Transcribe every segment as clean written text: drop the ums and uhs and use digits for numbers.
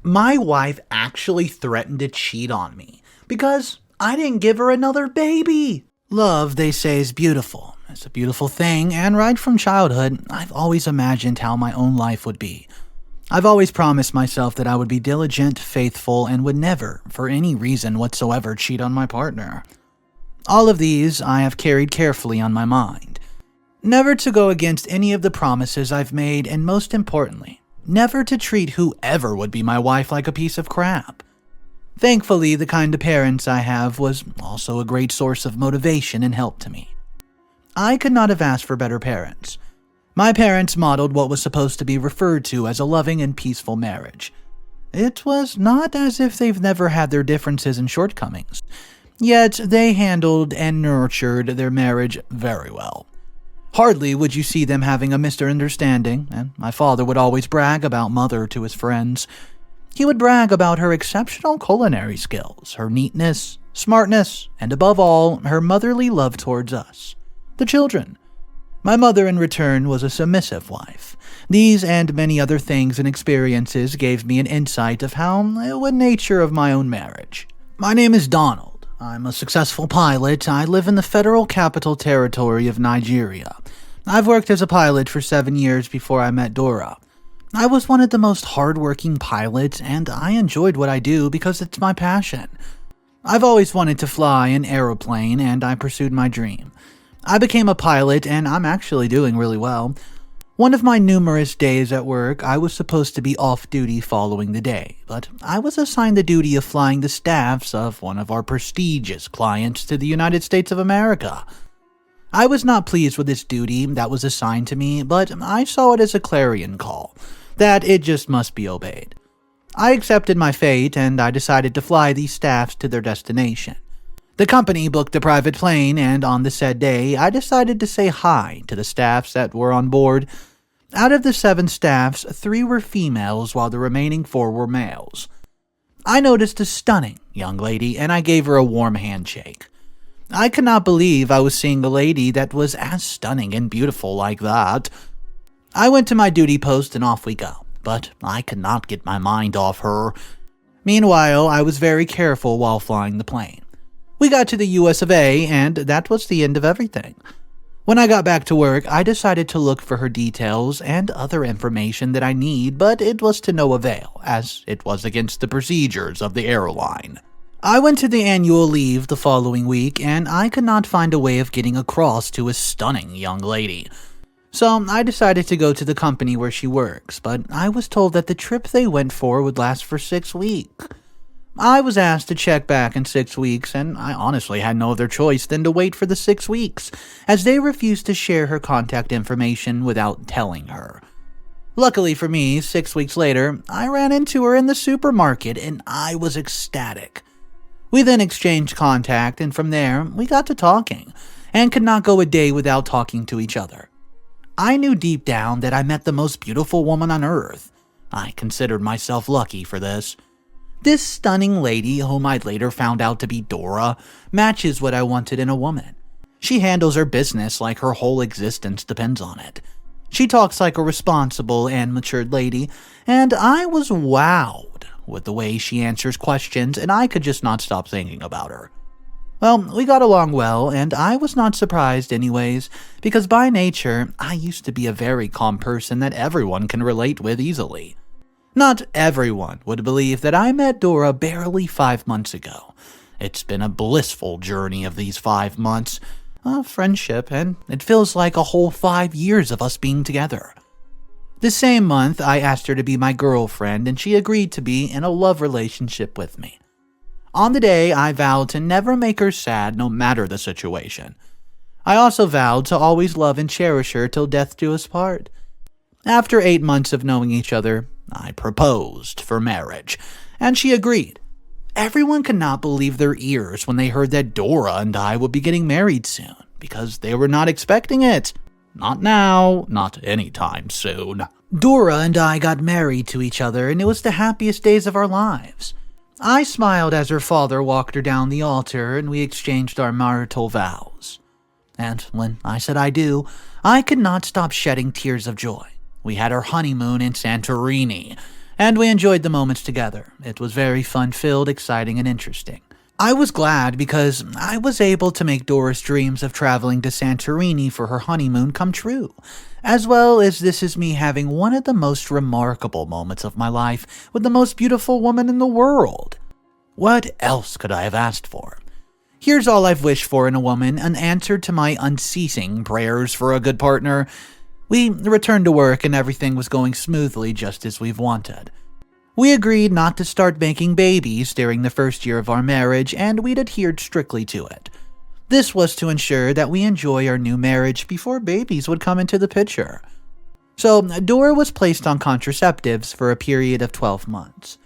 My wife actually threatened to cheat on me because I didn't give her another baby. Love, they say, is beautiful. It's a beautiful thing, and right from childhood, I've always imagined how my own life would be. I've always promised myself that I would be diligent, faithful, and would never, for any reason whatsoever, cheat on my partner. All of these I have carried carefully on my mind. Never to go against any of the promises I've made, and most importantly, never to treat whoever would be my wife like a piece of crap. Thankfully, the kind of parents I have was also a great source of motivation and help to me. I could not have asked for better parents. My parents modeled what was supposed to be referred to as a loving and peaceful marriage. It was not as if they've never had their differences and shortcomings, yet they handled and nurtured their marriage very well. Hardly would you see them having a misunderstanding, and my father would always brag about mother to his friends. He would brag about her exceptional culinary skills, her neatness, smartness, and above all, her motherly love towards us, the children. My mother, in return, was a submissive wife. These and many other things and experiences gave me an insight of the nature of my own marriage. My name is Donald. I'm a successful pilot. I live in the Federal Capital Territory of Nigeria. I've worked as a pilot for 7 years before I met Dora. I was one of the most hardworking pilots, and I enjoyed what I do because it's my passion. I've always wanted to fly an aeroplane, and I pursued my dream. I became a pilot, and I'm actually doing really well. One of my numerous days at work, I was supposed to be off-duty following the day, but I was assigned the duty of flying the staffs of one of our prestigious clients to the United States of America. I was not pleased with this duty that was assigned to me, but I saw it as a clarion call, that it just must be obeyed. I accepted my fate, and I decided to fly these staffs to their destination. The company booked a private plane, and on the said day, I decided to say hi to the staffs that were on board. Out of the 7 staffs, 3 were females, while the remaining 4 were males. I noticed a stunning young lady, and I gave her a warm handshake. I could not believe I was seeing a lady that was as stunning and beautiful like that. I went to my duty post, and off we go, but I could not get my mind off her. Meanwhile, I was very careful while flying the plane. We got to the US of A, and that was the end of everything. When I got back to work, I decided to look for her details and other information that I need, but it was to no avail, as it was against the procedures of the airline. I went to the annual leave the following week, and I could not find a way of getting across to a stunning young lady. So I decided to go to the company where she works, but I was told that the trip they went for would last for 6 weeks. I was asked to check back in 6 weeks, and I honestly had no other choice than to wait for the 6 weeks, as they refused to share her contact information without telling her. Luckily for me, 6 weeks later, I ran into her in the supermarket, and I was ecstatic. We then exchanged contact, and from there, we got to talking, and could not go a day without talking to each other. I knew deep down that I met the most beautiful woman on earth. I considered myself lucky for this. This stunning lady, whom I later found out to be Dora, matches what I wanted in a woman. She handles her business like her whole existence depends on it. She talks like a responsible and matured lady, and I was wowed with the way she answers questions, and I could just not stop thinking about her. Well, we got along well, and I was not surprised anyways, because by nature, I used to be a very calm person that everyone can relate with easily. Not everyone would believe that I met Dora barely 5 months ago. It's been a blissful journey of these 5 months of friendship, and it feels like a whole 5 years of us being together. The same month, I asked her to be my girlfriend, and she agreed to be in a love relationship with me. On the day, I vowed to never make her sad no matter the situation. I also vowed to always love and cherish her till death do us part. After 8 months of knowing each other, I proposed for marriage, and she agreed. Everyone could not believe their ears when they heard that Dora and I would be getting married soon, because they were not expecting it. Not now, not anytime soon. Dora and I got married to each other, and it was the happiest days of our lives. I smiled as her father walked her down the altar, and we exchanged our marital vows. And when I said I do, I could not stop shedding tears of joy. We had our honeymoon in Santorini, and we enjoyed the moments together. It was very fun-filled, exciting, and interesting. I was glad because I was able to make Dora's dreams of traveling to Santorini for her honeymoon come true, as well as this is me having one of the most remarkable moments of my life with the most beautiful woman in the world. What else could I have asked for? Here's all I've wished for in a woman, an answer to my unceasing prayers for a good partner. We returned to work and everything was going smoothly just as we've wanted. We agreed not to start making babies during the first year of our marriage, and we'd adhered strictly to it. This was to ensure that we enjoy our new marriage before babies would come into the picture. So, Dora was placed on contraceptives for a period of 12 months.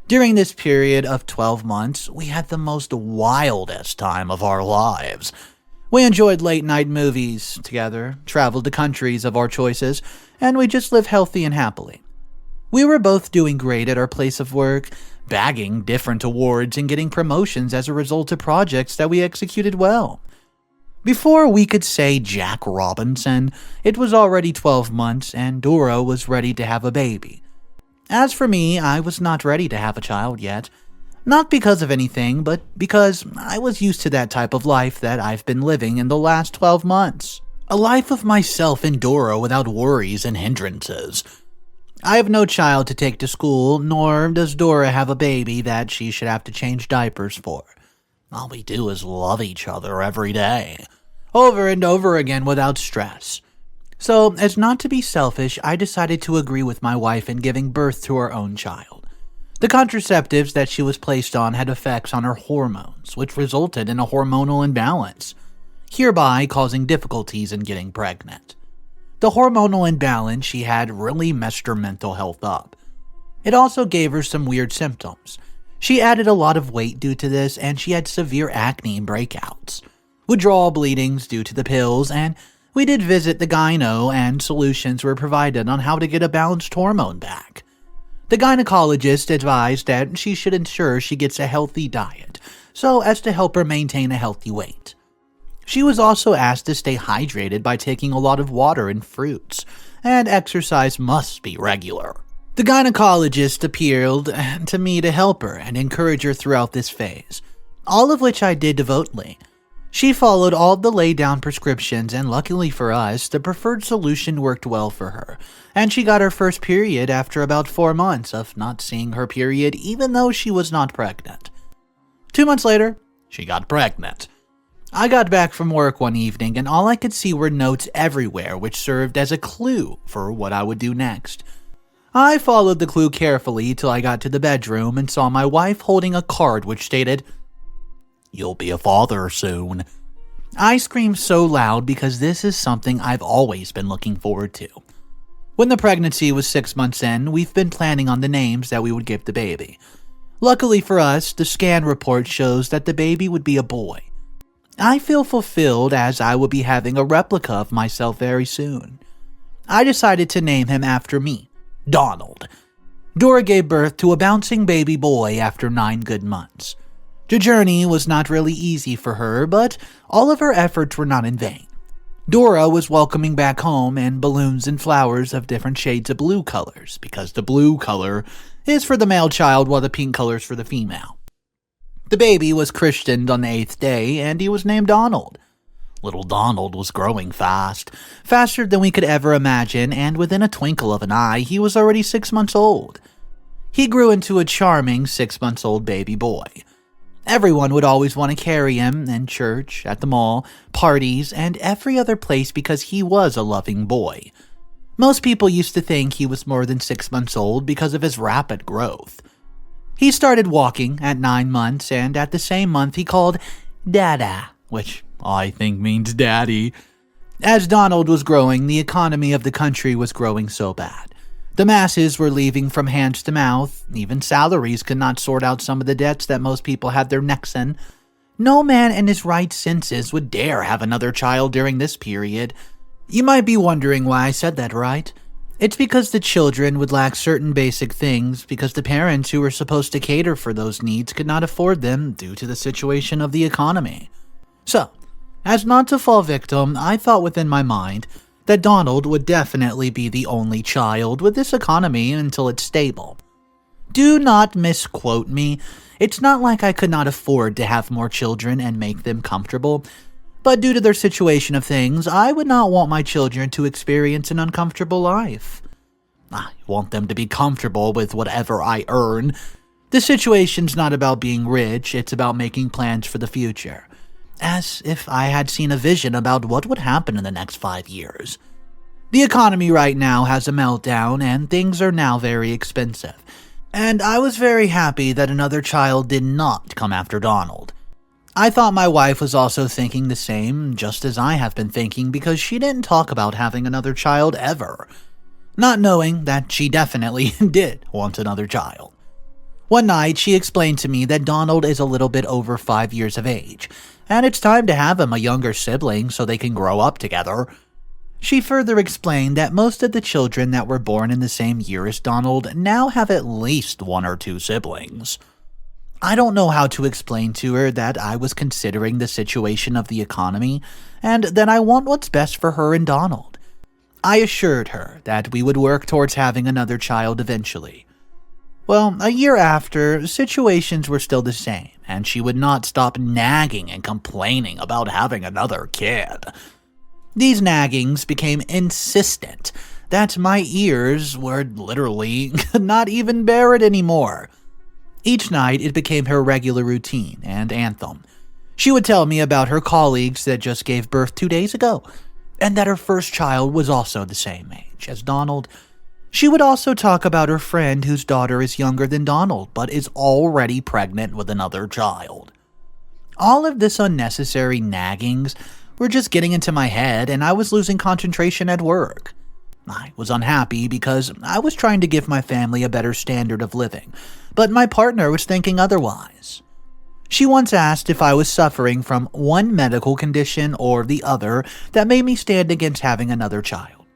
During this period of 12 months, we had the most wildest time of our lives. We enjoyed late-night movies together, traveled to countries of our choices, and we just lived healthy and happily. We were both doing great at our place of work, bagging different awards and getting promotions as a result of projects that we executed well. Before we could say Jack Robinson, it was already 12 months and Dora was ready to have a baby. As for me, I was not ready to have a child yet. Not because of anything, but because I was used to that type of life that I've been living in the last 12 months. A life of myself and Dora without worries and hindrances. I have no child to take to school, nor does Dora have a baby that she should have to change diapers for. All we do is love each other every day, over and over again without stress. So, as not to be selfish, I decided to agree with my wife in giving birth to our own child. The contraceptives that she was placed on had effects on her hormones, which resulted in a hormonal imbalance, hereby causing difficulties in getting pregnant. The hormonal imbalance she had really messed her mental health up. It also gave her some weird symptoms. She added a lot of weight due to this, and she had severe acne and breakouts, withdrawal bleedings due to the pills, and we did visit the gyno, and solutions were provided on how to get a balanced hormone back. The gynecologist advised that she should ensure she gets a healthy diet, so as to help her maintain a healthy weight. She was also asked to stay hydrated by taking a lot of water and fruits, and exercise must be regular. The gynecologist appealed to me to help her and encourage her throughout this phase, all of which I did devotedly. She followed all the laid-down prescriptions, and luckily for us, the preferred solution worked well for her, and she got her first period after about 4 months of not seeing her period even though she was not pregnant. 2 months later, she got pregnant. I got back from work one evening and all I could see were notes everywhere which served as a clue for what I would do next. I followed the clue carefully till I got to the bedroom and saw my wife holding a card which stated, "You'll be a father soon." I screamed so loud because this is something I've always been looking forward to. When the pregnancy was 6 months in, we've been planning on the names that we would give the baby. Luckily for us, the scan report shows that the baby would be a boy. I feel fulfilled as I will be having a replica of myself very soon. I decided to name him after me, Donald. Dora gave birth to a bouncing baby boy after 9 good months. The journey was not really easy for her, but all of her efforts were not in vain. Dora was welcoming back home and balloons and flowers of different shades of blue colors, because the blue color is for the male child while the pink color is for the female. The baby was christened on the 8th day, and he was named Donald. Little Donald was growing fast, faster than we could ever imagine, and within a twinkle of an eye, he was already 6 months old. He grew into a charming 6-month-old baby boy. Everyone would always want to carry him in church, at the mall, parties, and every other place because he was a loving boy. Most people used to think he was more than 6 months old because of his rapid growth. He started walking at 9 months, and at the same month he called Dada, which I think means daddy. As Donald was growing, the economy of the country was growing so bad. The masses were leaving from hands to mouth. Even salaries could not sort out some of the debts that most people had their necks in. No man in his right senses would dare have another child during this period. You might be wondering why I said that, right? It's because the children would lack certain basic things because the parents who were supposed to cater for those needs could not afford them due to the situation of the economy. So, as not to fall victim, I thought within my mind that Donald would definitely be the only child with this economy until it's stable. Do not misquote me. It's not like I could not afford to have more children and make them comfortable. But due to their situation of things, I would not want my children to experience an uncomfortable life. I want them to be comfortable with whatever I earn. The situation's not about being rich, it's about making plans for the future. As if I had seen a vision about what would happen in the next 5 years. The economy right now has a meltdown and things are now very expensive. And I was very happy that another child did not come after Donald. I thought my wife was also thinking the same, just as I have been thinking, because she didn't talk about having another child ever. Not knowing that she definitely did want another child. One night, she explained to me that Donald is a little bit over 5 years of age, and it's time to have him a younger sibling so they can grow up together. She further explained that most of the children that were born in the same year as Donald now have at least 1 or 2 siblings. I don't know how to explain to her that I was considering the situation of the economy, and that I want what's best for her and Donald. I assured her that we would work towards having another child eventually. Well, a year after, situations were still the same, and she would not stop nagging and complaining about having another kid. These naggings became insistent that my ears were literally could not even bear it anymore. Each night, it became her regular routine and anthem. She would tell me about her colleagues that just gave birth 2 days ago, and that her first child was also the same age as Donald. She would also talk about her friend whose daughter is younger than Donald, but is already pregnant with another child. All of this unnecessary naggings were just getting into my head, and I was losing concentration at work. I was unhappy because I was trying to give my family a better standard of living, but my partner was thinking otherwise. She once asked if I was suffering from one medical condition or the other that made me stand against having another child.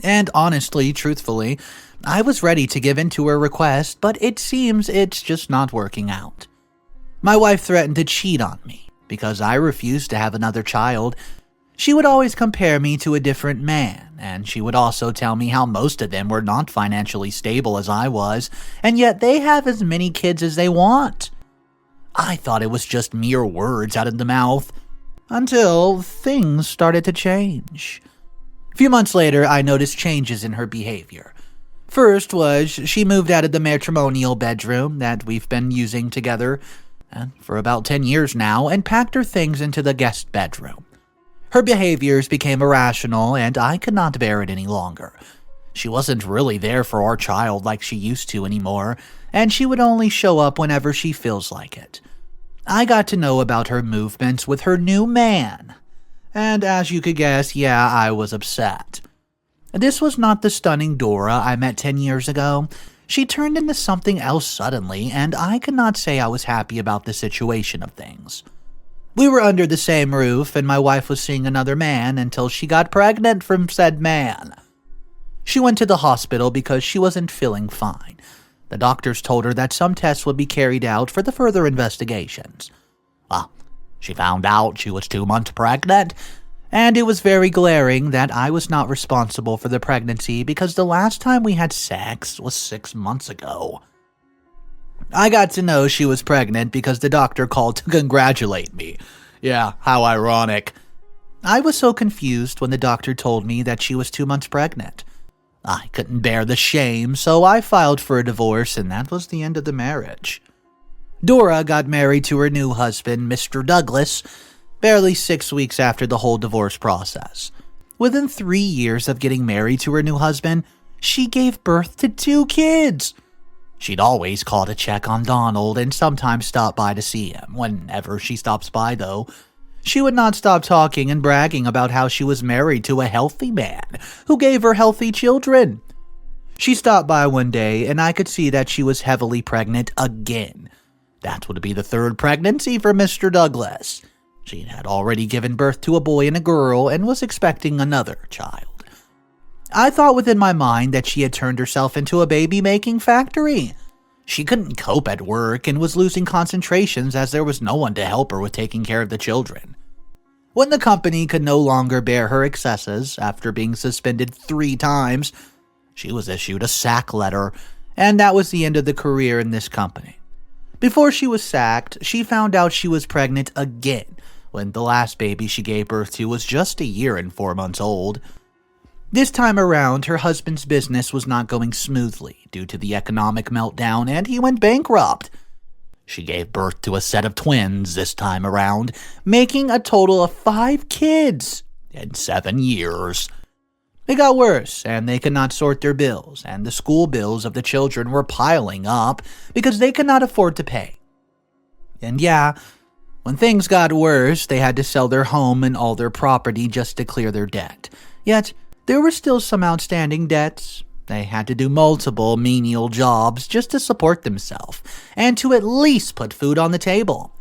And honestly, truthfully, I was ready to give in to her request, but it seems it's just not working out. My wife threatened to cheat on me because I refused to have another child. She would always compare me to a different man, and she would also tell me how most of them were not financially stable as I was, and yet they have as many kids as they want. I thought it was just mere words out of the mouth, until things started to change. A few months later, I noticed changes in her behavior. First was she moved out of the matrimonial bedroom that we've been using together for about 10 years now and packed her things into the guest bedroom. Her behaviors became irrational, and I could not bear it any longer. She wasn't really there for our child like she used to anymore, and she would only show up whenever she feels like it. I got to know about her movements with her new man, and as you could guess, yeah, I was upset. This was not the stunning Dora I met 10 years ago. She turned into something else suddenly, and I could not say I was happy about the situation of things. We were under the same roof, and my wife was seeing another man until she got pregnant from said man. She went to the hospital because she wasn't feeling fine. The doctors told her that some tests would be carried out for the further investigations. Well, she found out she was 2 months pregnant, and it was very glaring that I was not responsible for the pregnancy because the last time we had sex was 6 months ago. I got to know she was pregnant because the doctor called to congratulate me. Yeah, how ironic. I was so confused when the doctor told me that she was 2 months pregnant. I couldn't bear the shame, so I filed for a divorce, and that was the end of the marriage. Dora got married to her new husband, Mr. Douglas, barely 6 weeks after the whole divorce process. Within 3 years of getting married to her new husband, she gave birth to 2 kids. She'd always call to check on Donald and sometimes stop by to see him. Whenever she stops by, though, she would not stop talking and bragging about how she was married to a healthy man who gave her healthy children. She stopped by one day, and I could see that she was heavily pregnant again. That would be the 3rd pregnancy for Mr. Douglas. She had already given birth to a boy and a girl and was expecting another child. I thought within my mind that she had turned herself into a baby-making factory. She couldn't cope at work and was losing concentrations as there was no one to help her with taking care of the children. When the company could no longer bear her excesses after being suspended 3 times, she was issued a sack letter, and that was the end of the career in this company. Before she was sacked, she found out she was pregnant again when the last baby she gave birth to was just a year and 4 months old. This time around, her husband's business was not going smoothly due to the economic meltdown, and he went bankrupt. She gave birth to a set of twins this time around, making a total of 5 kids in 7 years. It got worse, and they could not sort their bills, and the school bills of the children were piling up because they could not afford to pay. And yeah, when things got worse, they had to sell their home and all their property just to clear their debt. Yet, there were still some outstanding debts. They had to do multiple menial jobs just to support themselves, and to at least put food on the table.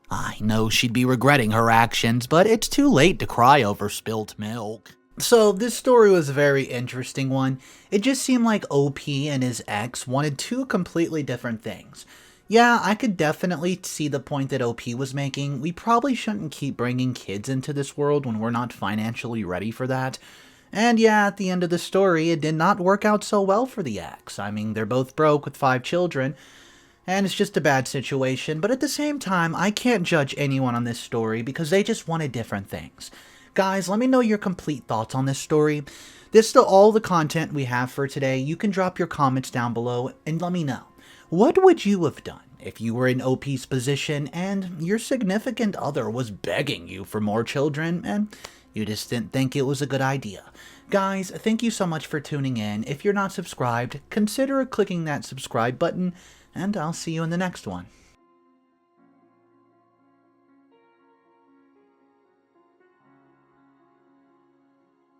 I know she'd be regretting her actions, but it's too late to cry over spilt milk. So this story was a very interesting one. It just seemed like OP and his ex wanted 2 completely different things. Yeah, I could definitely see the point that OP was making. We probably shouldn't keep bringing kids into this world when we're not financially ready for that. And yeah, at the end of the story, it did not work out so well for the ex. I mean, they're both broke with 5 children, and it's just a bad situation. But at the same time, I can't judge anyone on this story because they just wanted different things. Guys, let me know your complete thoughts on this story. This is all the content we have for today. You can drop your comments down below and let me know. What would you have done if you were in OP's position and your significant other was begging you for more children and you just didn't think it was a good idea? Guys, thank you so much for tuning in. If you're not subscribed, consider clicking that subscribe button, and I'll see you in the next one.